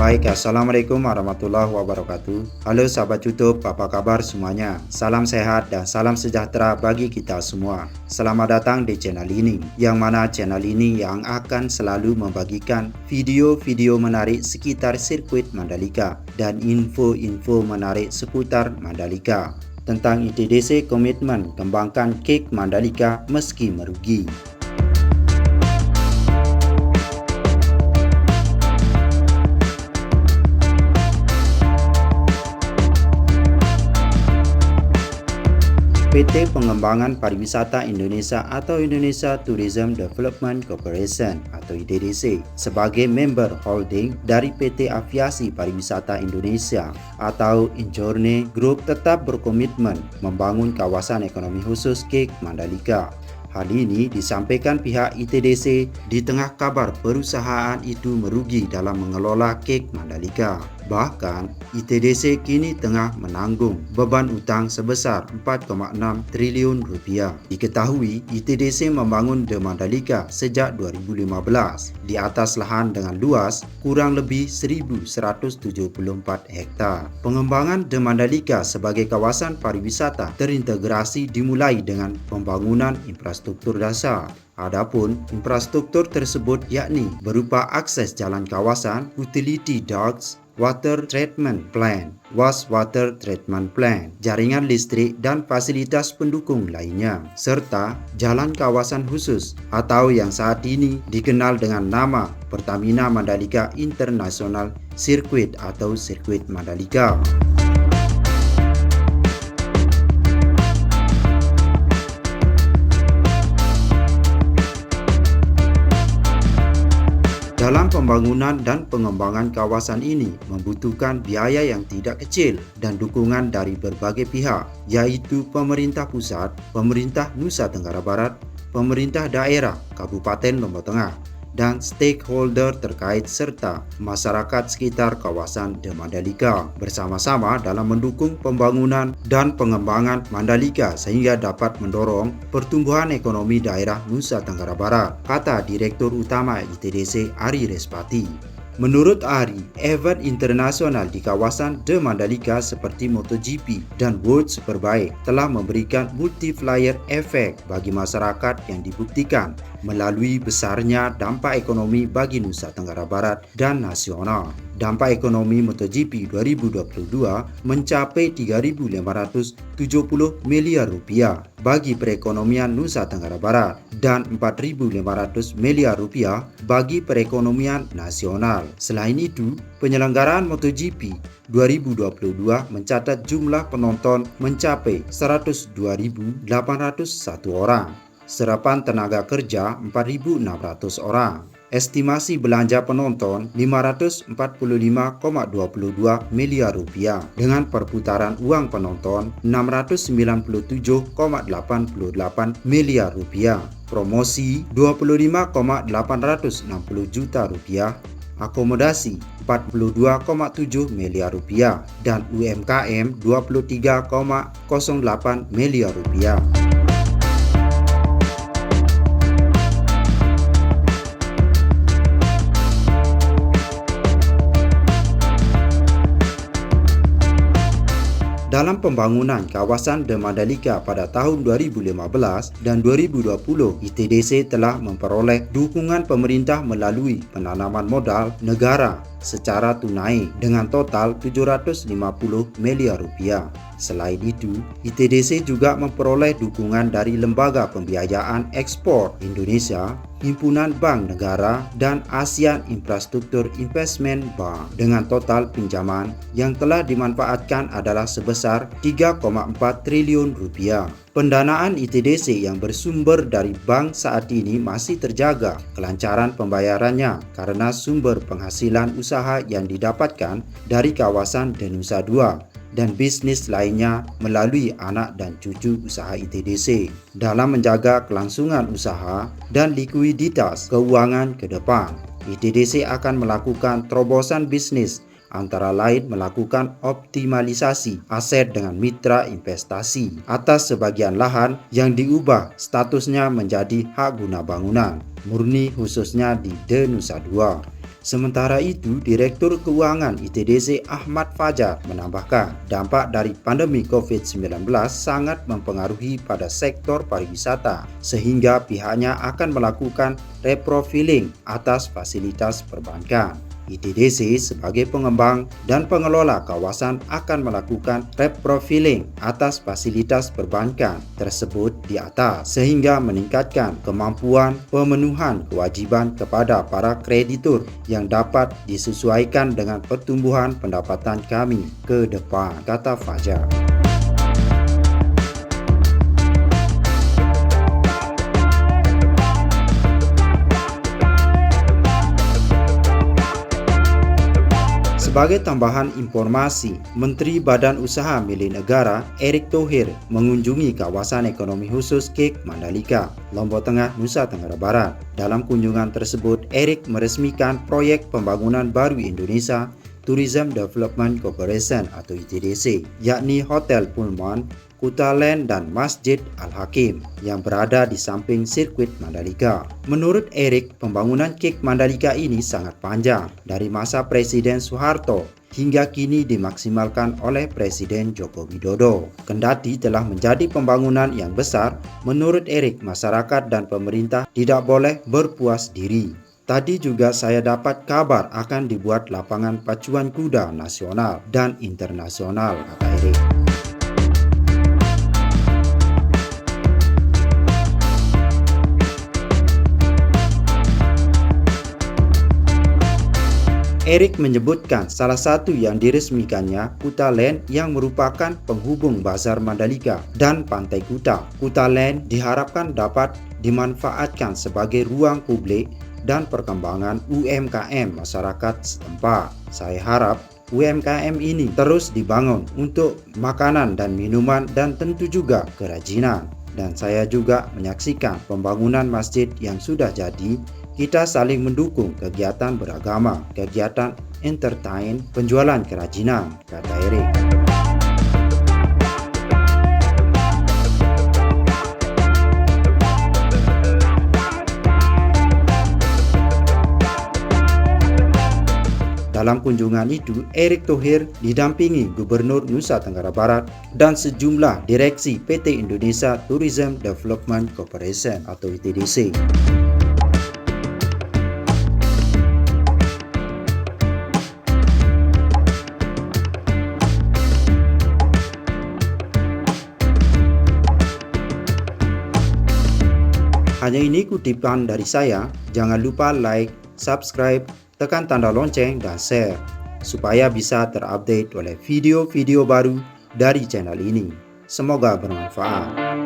Baik, Assalamualaikum warahmatullahi wabarakatuh. Halo sahabat YouTube, apa kabar semuanya? Salam sehat dan salam sejahtera bagi kita semua. Selamat datang di channel ini, yang mana channel ini yang akan selalu membagikan video-video menarik sekitar sirkuit Mandalika dan info-info menarik seputar Mandalika. Tentang ITDC komitmen kembangkan kek Mandalika meski merugi. PT Pengembangan Pariwisata Indonesia atau Indonesia Tourism Development Corporation atau ITDC sebagai member holding dari PT Aviasi Pariwisata Indonesia atau Injourney Group tetap berkomitmen membangun kawasan ekonomi khusus KEK Mandalika. Hal ini disampaikan pihak ITDC di tengah kabar perusahaan itu merugi dalam mengelola KEK Mandalika. Bahkan, ITDC kini tengah menanggung beban utang sebesar 4,6 triliun rupiah. Diketahui, ITDC membangun The Mandalika sejak 2015 di atas lahan dengan luas kurang lebih 1.174 hektar. Pengembangan The Mandalika sebagai kawasan pariwisata terintegrasi dimulai dengan pembangunan infrastruktur dasar. Adapun infrastruktur tersebut yakni berupa akses jalan kawasan, utility ducts, water treatment plant, wastewater treatment plant, jaringan listrik dan fasilitas pendukung lainnya, serta jalan kawasan khusus atau yang saat ini dikenal dengan nama Pertamina Mandalika International Circuit atau Sirkuit Mandalika. Dalam pembangunan dan pengembangan kawasan ini membutuhkan biaya yang tidak kecil dan dukungan dari berbagai pihak, yaitu pemerintah pusat, pemerintah Nusa Tenggara Barat, pemerintah daerah Kabupaten Lombok Tengah, dan stakeholder terkait serta masyarakat sekitar kawasan The Mandalika bersama-sama dalam mendukung pembangunan dan pengembangan Mandalika sehingga dapat mendorong pertumbuhan ekonomi daerah Nusa Tenggara Barat, kata Direktur Utama ITDC Ari Respati. Menurut Ari, event internasional di kawasan The Mandalika seperti MotoGP dan World Superbike telah memberikan multiplier effect bagi masyarakat yang dibuktikan melalui besarnya dampak ekonomi bagi Nusa Tenggara Barat dan nasional. Dampak ekonomi MotoGP 2022 mencapai 3.570 miliar rupiah bagi perekonomian Nusa Tenggara Barat dan 4.500 miliar rupiah bagi perekonomian nasional. Selain itu, penyelenggaraan MotoGP 2022 mencatat jumlah penonton mencapai 102.801 orang. Serapan tenaga kerja 4.600 orang. Estimasi belanja penonton 545,22 miliar rupiah dengan perputaran uang penonton 697,88 miliar rupiah. Promosi 25,860 juta rupiah. Akomodasi 42,7 miliar rupiah dan UMKM 23,08 miliar rupiah. Dalam pembangunan kawasan The Mandalika pada tahun 2015 dan 2020, ITDC telah memperoleh dukungan pemerintah melalui penanaman modal negara secara tunai dengan total 750 miliar rupiah. Selain itu, ITDC juga memperoleh dukungan dari Lembaga Pembiayaan Ekspor Indonesia, Himpunan Bank Negara, dan ASEAN Infrastructure Investment Bank dengan total pinjaman yang telah dimanfaatkan adalah sebesar 3,4 triliun rupiah. Pendanaan ITDC yang bersumber dari bank saat ini masih terjaga kelancaran pembayarannya karena sumber penghasilan usaha yang didapatkan dari kawasan Denusa II dan bisnis lainnya melalui anak dan cucu usaha ITDC dalam menjaga kelangsungan usaha dan likuiditas keuangan ke depan. ITDC akan melakukan terobosan bisnis antara lain melakukan optimalisasi aset dengan mitra investasi atas sebagian lahan yang diubah statusnya menjadi hak guna bangunan murni khususnya di Denusa II. Sementara itu, Direktur Keuangan ITDC Ahmad Fajar menambahkan, dampak dari pandemi COVID-19 sangat mempengaruhi pada sektor pariwisata, sehingga pihaknya akan melakukan reprofiling atas fasilitas perbankan. ITDC sebagai pengembang dan pengelola kawasan akan melakukan reprofiling atas fasilitas perbankan tersebut di atas sehingga meningkatkan kemampuan pemenuhan kewajiban kepada para kreditur yang dapat disesuaikan dengan pertumbuhan pendapatan kami ke depan, kata Fajar. Sebagai tambahan informasi, Menteri Badan Usaha Milik Negara Erick Thohir mengunjungi kawasan ekonomi khusus KIK Mandalika, Lombok Tengah, Nusa Tenggara Barat. Dalam kunjungan tersebut, Erick meresmikan proyek pembangunan baru Indonesia Tourism Development Corporation atau ITDC, yakni Hotel Pullman, Kuta Land dan Masjid Al-Hakim yang berada di samping sirkuit Mandalika. Menurut Erick, pembangunan KIK Mandalika ini sangat panjang dari masa Presiden Soeharto hingga kini dimaksimalkan oleh Presiden Joko Widodo. Kendati telah menjadi pembangunan yang besar, menurut Erick, masyarakat dan pemerintah tidak boleh berpuas diri. Tadi juga saya dapat kabar akan dibuat lapangan pacuan kuda nasional dan internasional, kata Erick. Erick menyebutkan salah satu yang diresmikannya Kuta Land yang merupakan penghubung Bazar Mandalika dan Pantai Kuta. Kuta Land diharapkan dapat dimanfaatkan sebagai ruang publik dan perkembangan UMKM masyarakat setempat. Saya harap UMKM ini terus dibangun untuk makanan dan minuman dan tentu juga kerajinan. Dan saya juga menyaksikan pembangunan masjid yang sudah jadi. Kita saling mendukung kegiatan beragama, kegiatan entertain, penjualan kerajinan, kata Erick. Dalam kunjungan itu, Erick Thohir didampingi Gubernur Nusa Tenggara Barat dan sejumlah direksi PT Indonesia Tourism Development Corporation atau ITDC. Hanya ini kutipan dari saya. Jangan lupa like, subscribe, tekan tanda lonceng dan share supaya bisa terupdate oleh video-video baru dari channel ini. Semoga bermanfaat.